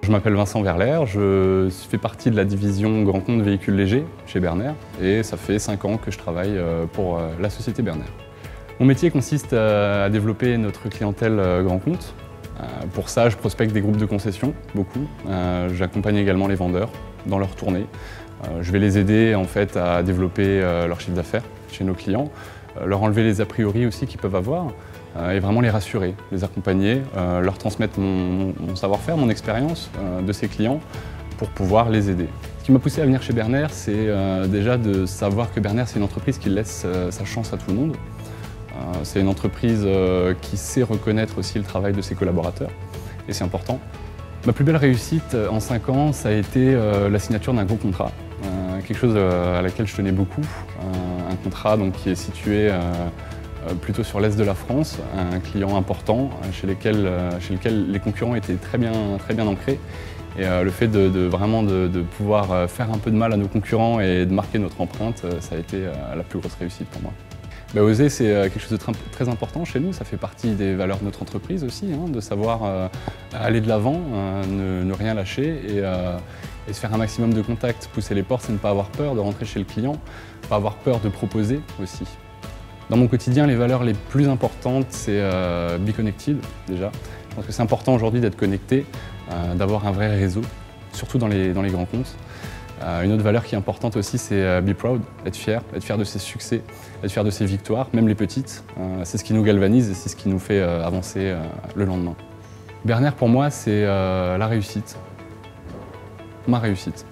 Je m'appelle Vincent Verler, je fais partie de la division Grand Compte Véhicules Légers chez Berner et ça fait 5 ans que je travaille pour la société Berner. Mon métier consiste à développer notre clientèle grand compte. Pour ça, je prospecte des groupes de concessions, beaucoup. J'accompagne également les vendeurs dans leur tournée. Je vais les aider en fait à développer leur chiffre d'affaires chez nos clients, leur enlever les a priori aussi qu'ils peuvent avoir et vraiment les rassurer, les accompagner, leur transmettre mon savoir-faire, mon expérience de ces clients pour pouvoir les aider. Ce qui m'a poussé à venir chez Berner, c'est déjà de savoir que Berner, c'est une entreprise qui laisse sa chance à tout le monde. C'est une entreprise qui sait reconnaître aussi le travail de ses collaborateurs et c'est important. Ma plus belle réussite en 5 ans, ça a été la signature d'un gros contrat, quelque chose à laquelle je tenais beaucoup, un contrat donc, qui est situé plutôt sur l'est de la France, un client important chez lequel les concurrents étaient très bien ancrés. Et le fait vraiment de pouvoir faire un peu de mal à nos concurrents et de marquer notre empreinte, ça a été la plus grosse réussite pour moi. Oser, c'est quelque chose de très important chez nous, ça fait partie des valeurs de notre entreprise aussi, de savoir aller de l'avant, ne rien lâcher et se faire un maximum de contacts, pousser les portes, c'est ne pas avoir peur de rentrer chez le client, pas avoir peur de proposer aussi. Dans mon quotidien, les valeurs les plus importantes, c'est Be Connected déjà. Je pense que c'est important aujourd'hui d'être connecté, d'avoir un vrai réseau, surtout dans les grands comptes. Une autre valeur qui est importante aussi, c'est Be Proud, être fier de ses succès, être fier de ses victoires, même les petites. C'est ce qui nous galvanise et c'est ce qui nous fait avancer le lendemain. Berner, pour moi, c'est la réussite, ma réussite.